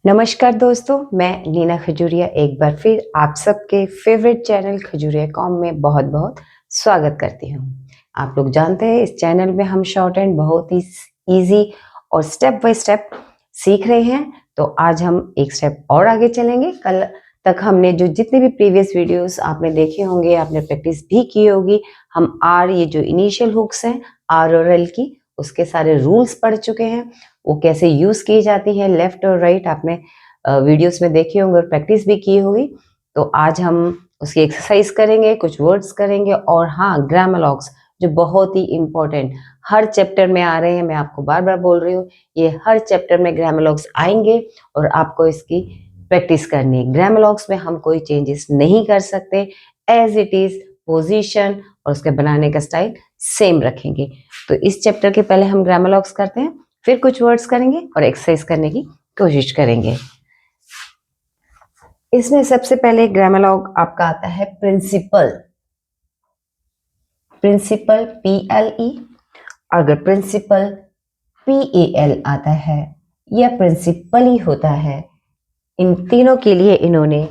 नमस्कार दोस्तों, मैं नीना खजूरिया एक बार फिर आप सबके फेवरेट चैनल खजूरिया कॉम में बहुत बहुत स्वागत करती हूँ। आप लोग जानते हैं इस चैनल में हम शॉर्ट एंड बहुत ही इजी और स्टेप बाय स्टेप सीख रहे हैं। तो आज हम एक स्टेप और आगे चलेंगे। कल तक हमने जो जितने भी प्रीवियस वीडियोस आपने देखे होंगे, आपने प्रैक्टिस भी की होगी। हम ये जो इनिशियल हुक्स हैं आर और एल की, उसके सारे रूल्स पढ़ चुके हैं। वो कैसे यूज की जाती है लेफ्ट और राइट आपने वीडियोस में देखे होंगे और प्रैक्टिस भी की होगी। तो आज हम उसकी एक्सरसाइज करेंगे, कुछ वर्ड्स करेंगे और हाँ, ग्रामर जो बहुत ही इंपॉर्टेंट हर चैप्टर में आ रहे हैं। मैं आपको बार बार बोल रही हूँ, ये हर चैप्टर में ग्रामर आएंगे और आपको इसकी प्रैक्टिस करनी है। ग्रामर में हम कोई चेंजेस नहीं कर सकते, एज इट इज पोजीशन और उसके बनाने का स्टाइल सेम रखेंगे। तो इस चैप्टर के पहले हम ग्रामर करते हैं, फिर कुछ वर्ड्स करेंगे और एक्सरसाइज करने की कोशिश करेंगे। इसमें सबसे पहले ग्रामर आपका आता है प्रिंसिपल। प्रिंसिपल PLE, अगर प्रिंसिपल PAL आता है या प्रिंसिपल ही होता है, इन तीनों के लिए इन्होंने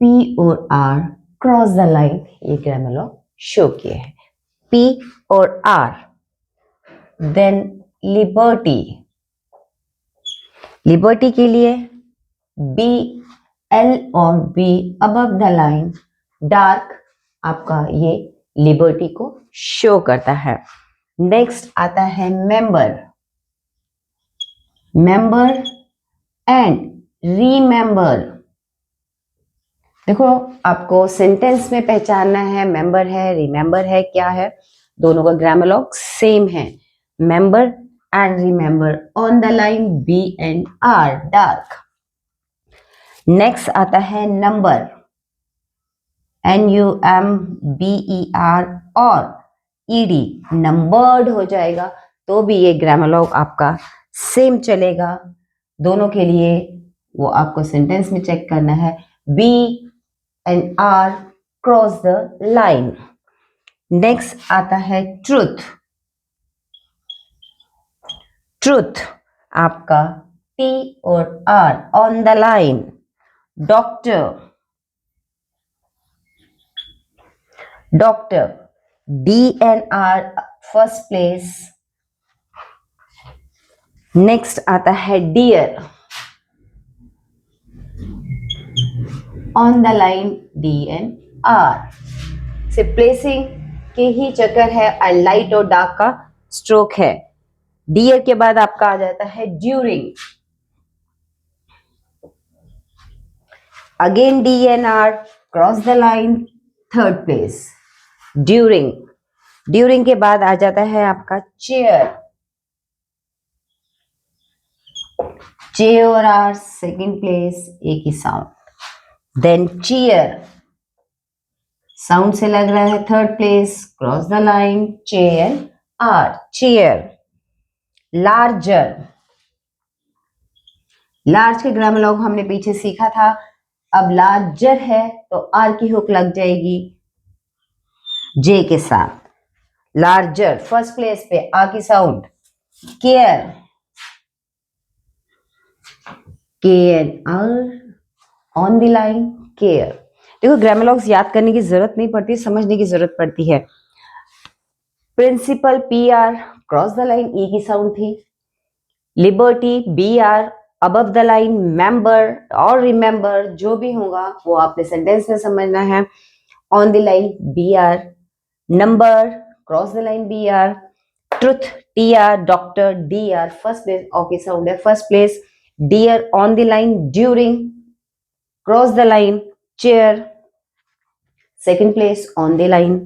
P और R क्रॉस द लाइन ये ग्रामर शो किए हैं। P और R। देन लिबर्टी, लिबर्टी के लिए BL और B above the line dark आपका ये लिबर्टी को शो करता है। नेक्स्ट आता है मेंबर। Member and remember. देखो, आपको सेंटेंस में पहचानना है मेंबर है रिमेंबर है क्या है। दोनों का ग्रामर सेम है। Member and remember on the line B and R dark. Next आता है नंबर, NUMBER और ED नंबर्ड हो जाएगा तो भी ये ग्रामर आपका सेम चलेगा। दोनों के लिए वो आपको सेंटेंस में चेक करना है। B and R cross the line. Next आता है ट्रूथ। ट्रूथ आपका T और R on the line. Doctor, doctor D and R first place. Next आता है dear on the line D and R। से प्लेसिंग के ही चक्कर है, लाइट और डार्क का स्ट्रोक है। डियर के बाद आपका आ जाता है during. Again D and R cross the line third place. During, during के बाद आ जाता है आपका चेयर। J और R सेकेंड प्लेस, एक ही साउंड। देन चीयर, साउंड से लग रहा है third place, cross the line J and R chair. Larger, large के ग्रामर हमने पीछे सीखा था। अब लार्जर है तो R की हुक लग जाएगी J के साथ। लार्जर फर्स्ट प्लेस पे आ की sound. Care, KNR on the line care. देखो, ग्रामर याद करने की जरूरत नहीं पड़ती, समझने की जरूरत पड़ती है। Principal PR cross the line E की साउंड थी। Liberty BR above the line. Member और रिमेंबर जो भी होगा वो आपने सेंटेंस में समझना है। On the line BR। Number cross the line BR। Truth TR। Doctor DR first place, okay sound है first place. Dear on the line during cross the line chair second place on the line.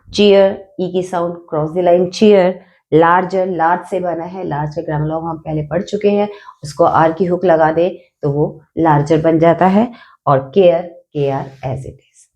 Chair E की sound cross the line chair. Larger, large से बना है, large के grammar हम पहले पढ़ चुके हैं। उसको R की हुक लगा दे तो वो लार्जर बन जाता है। और care KR as it is.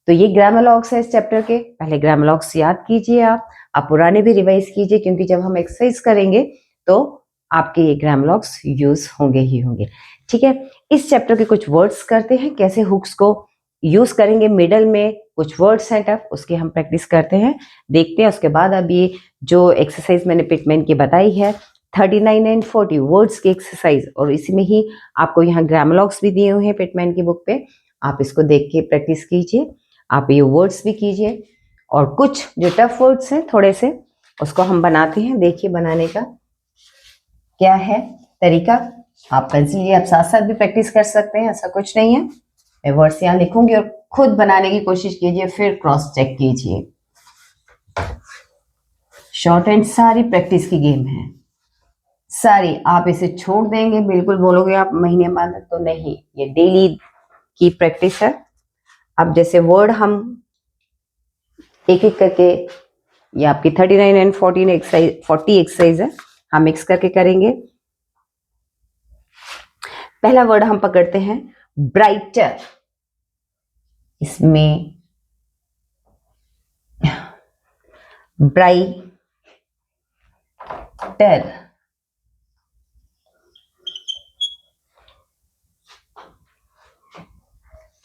तो ये ग्रामर है इस चैप्टर के। पहले ग्रामर याद कीजिए, आप पुराने भी रिवाइज कीजिए, क्योंकि जब हम एक्सरसाइज करेंगे तो आपके ये ग्रामर यूज होंगे ही होंगे। ठीक है, इस चैप्टर के कुछ वर्ड्स करते हैं, कैसे हुक्स को यूज करेंगे। मिडल में कुछ वर्ड सेटअप, उसकी हम प्रैक्टिस करते हैं, देखते हैं। उसके बाद अब ये जो एक्सरसाइज मैंने पिटमैन की बताई है 39 एंड 40 वर्ड्स की एक्सरसाइज, और इसी में ही आपको यहाँ ग्रामलॉग्स भी दिए हुए हैं पिटमैन की बुक पे, आप इसको देख के प्रैक्टिस कीजिए, आप ये वर्ड्स भी कीजिए। और कुछ जो टफ वर्ड्स हैं थोड़े से, उसको हम बनाते हैं। देखिए बनाने का क्या है तरीका। आप पेंसिल लिए आप साथ साथ भी प्रैक्टिस कर सकते हैं, ऐसा कुछ नहीं है। मैं वर्ड्स यहाँ लिखूंगी और खुद बनाने की कोशिश कीजिए, फिर क्रॉस चेक कीजिए। शॉर्ट एंड सारी प्रैक्टिस की गेम है, सारी। आप इसे छोड़ देंगे, बिल्कुल बोलोगे आप महीने बाद, तो नहीं, ये डेली की प्रैक्टिस है। अब जैसे वर्ड हम एक एक करके, ये आपकी 39 एंड 40 एक्सरसाइज है, हम मिक्स करके करेंगे। पहला वर्ड हम पकड़ते हैं ब्राइटर। इसमें ब्राइटर,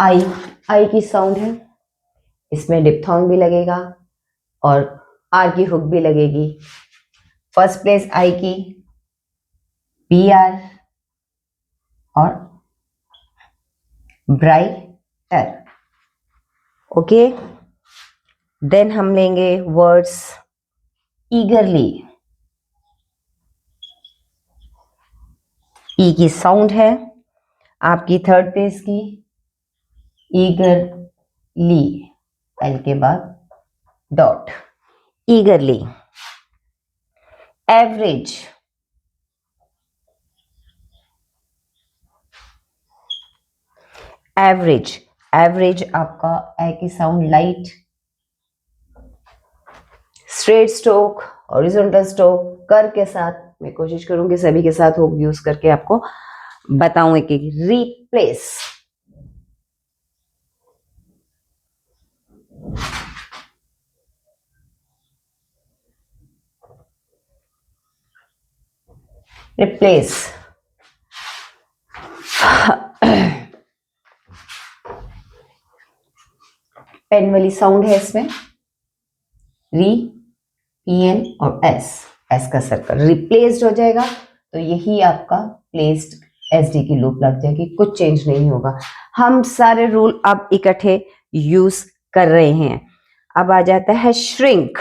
आई की साउंड है, इसमें डिप्थोंग भी लगेगा और आर की हुक भी लगेगी। फर्स्ट प्लेस आई की, बी आर और ब्राइटर। ओके, देन हम लेंगे वर्ड्स ईगरली। ई की साउंड है आपकी थर्ड प्लेस की, ईगरली, एल के बाद डॉट, ईगरली। एवरेज, एवरेज, एवरेज आपका ए की sound light. Straight stroke, horizontal stroke, कर के साथ, मैं कोशिश करूंगी सभी के साथ हुक यूज करके आपको बताऊं एक एक। रिप्लेस, रिप्लेस, पेन वाली साउंड है इसमें, री, पी एन और एस, एस का सर्कल रिप्लेस्ड हो जाएगा, तो यही आपका प्लेस्ड एस डी की लूप लग जाएगी, कुछ चेंज नहीं होगा। हम सारे रूल अब इकट्ठे यूज कर रहे हैं। अब आ जाता है श्रिंक।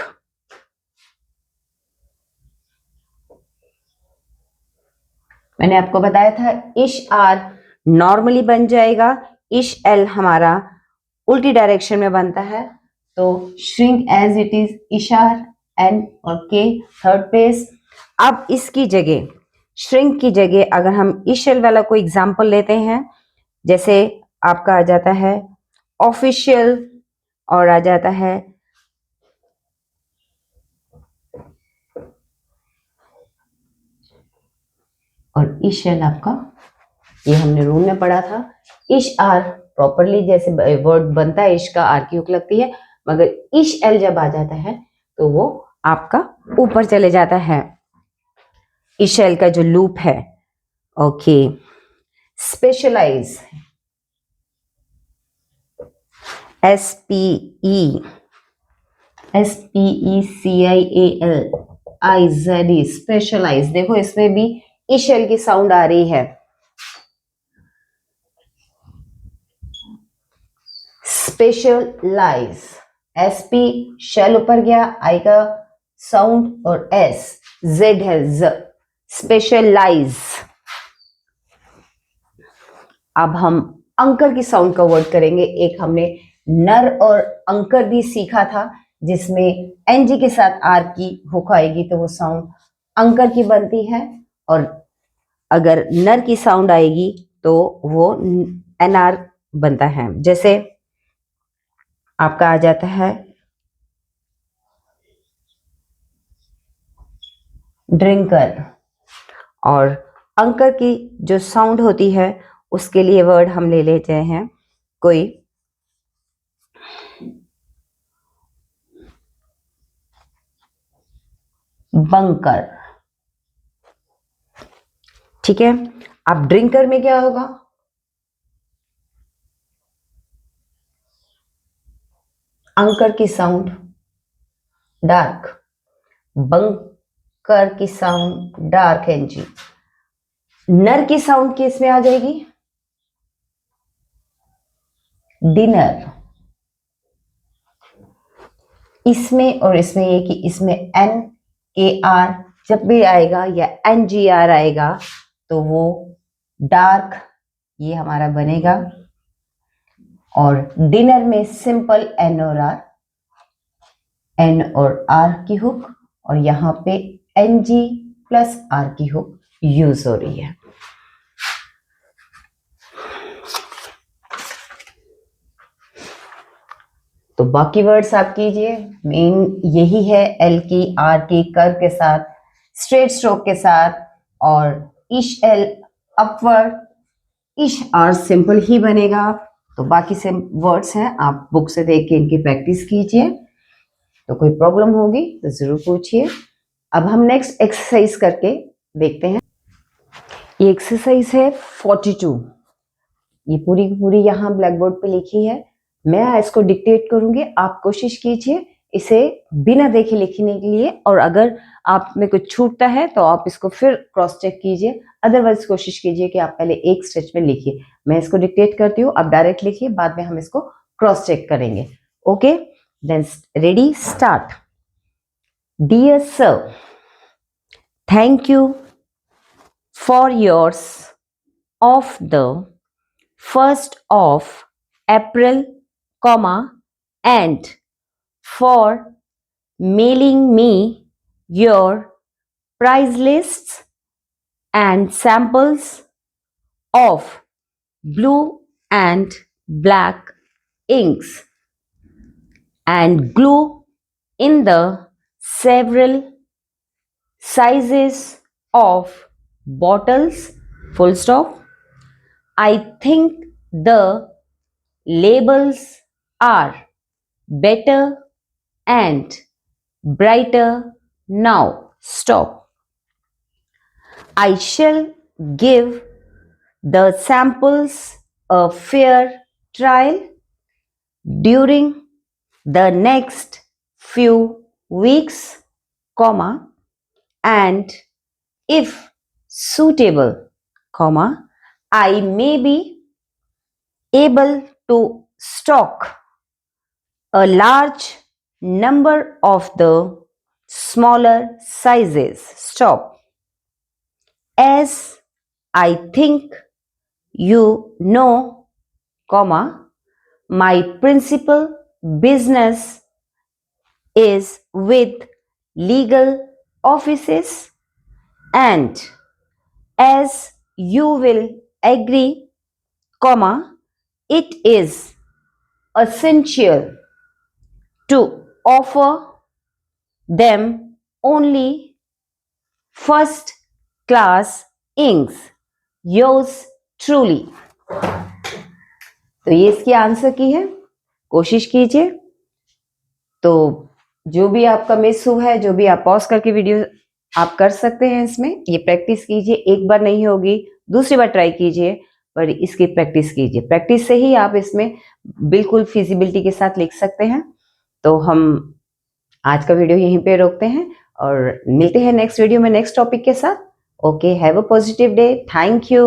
मैंने आपको बताया था इश आर नॉर्मली बन जाएगा, इश एल हमारा उल्टी डायरेक्शन में बनता है, तो श्रिंक एज इट इज, इशार एन और के थर्ड प्लेस। अब इसकी जगह, श्रिंक की जगह अगर हम इशल वाला कोई एग्जांपल लेते हैं, जैसे आपका आ जाता है ऑफिशियल और आ जाता है और इशल आपका, ये हमने रूल में पढ़ा था। इश आर प्रॉपरली जैसे वर्ड बनता है, इश का आर की हुक लगती है, मगर इश एल जब आ जाता है तो वो आपका ऊपर चले जाता है, इश एल का जो लूप है। Okay, specialise, S P E C I A L I Z E, specialise. देखो इसमें भी इश एल की साउंड आ रही है। स्पेशलाइज, एस पी शेल ऊपर गया, आई का साउंड और एस, जेड है ज, स्पेशलाइज। अब हम अंकर की साउंड का वर्ड करेंगे। एक हमने नर और अंकर भी सीखा था, जिसमें एनजी के साथ आर की हुक आएगी तो वो साउंड अंकर की बनती है, और अगर नर की साउंड आएगी तो वो एनआर बनता है। जैसे आपका आ जाता है ड्रिंकर, और अंकर की जो साउंड होती है उसके लिए वर्ड हम ले लेते हैं कोई बंकर। ठीक है, अब ड्रिंकर में क्या होगा, अंकर की साउंड डार्क, कर की साउंड डार्क एनजी। नर की साउंड किस में आ जाएगी? डिनर। इसमें और इसमें ये कि इसमें एन के आर जब भी आएगा या एन जी आर आएगा तो वो डार्क ये हमारा बनेगा। और डिनर में सिंपल एन और आर की हुक, और यहां पे एन जी प्लस आर की हुक यूज हो रही है। तो बाकी वर्ड्स आप कीजिए। मेन यही है, एल की आर की कर के साथ, स्ट्रेट स्ट्रोक के साथ, और इश एल अपवर्ड, इश आर सिंपल ही बनेगा। तो बाकी से वर्ड्स हैं, आप बुक से देख के इनकी प्रैक्टिस कीजिए। तो कोई प्रॉब्लम होगी तो जरूर पूछिए। अब हम नेक्स्ट एक्सरसाइज करके देखते हैं। ये एक्सरसाइज है 42। ये पूरी पूरी यहाँ ब्लैक बोर्ड पे लिखी है। मैं इसको डिक्टेट करूंगी, आप कोशिश कीजिए इसे बिना देखे लिखने के लिए, और अगर आप में कुछ छूटता है तो आप इसको फिर क्रॉस चेक कीजिए। अदरवाइज कोशिश कीजिए कि आप पहले एक स्ट्रेच में लिखिए। मैं इसको डिक्टेट करती हूँ, आप डायरेक्ट लिखिए, बाद में हम इसको क्रॉस चेक करेंगे। Okay, then ready, start. Dear sir, thank you for yours of the 1st of April, and for mailing me your price lists and samples of blue and black inks, and glue in the several sizes of bottles, full stop. I think the labels are better and brighter now. Stop. I shall give the samples a fair trial during the next few weeks, and if suitable, I may be able to stock a large number of the smaller sizes. Stop. As I think you know, my principal business is with legal offices, and as you will agree, it is essential to offer them only first class inks. Yours truly. तो ये इसकी answer की है, कोशिश कीजिए। तो जो भी आपका मिस हुआ है, जो भी आप पॉज करके वीडियो आप कर सकते हैं, इसमें ये प्रैक्टिस कीजिए। एक बार नहीं होगी, दूसरी बार ट्राई कीजिए, पर इसकी प्रैक्टिस कीजिए। प्रैक्टिस से ही आप इसमें बिल्कुल फिजिबिलिटी के साथ लिख सकते हैं। तो हम आज का वीडियो यहीं पे रोकते हैं और मिलते हैं नेक्स्ट वीडियो में नेक्स्ट टॉपिक के साथ। Okay, have a positive day. Thank you.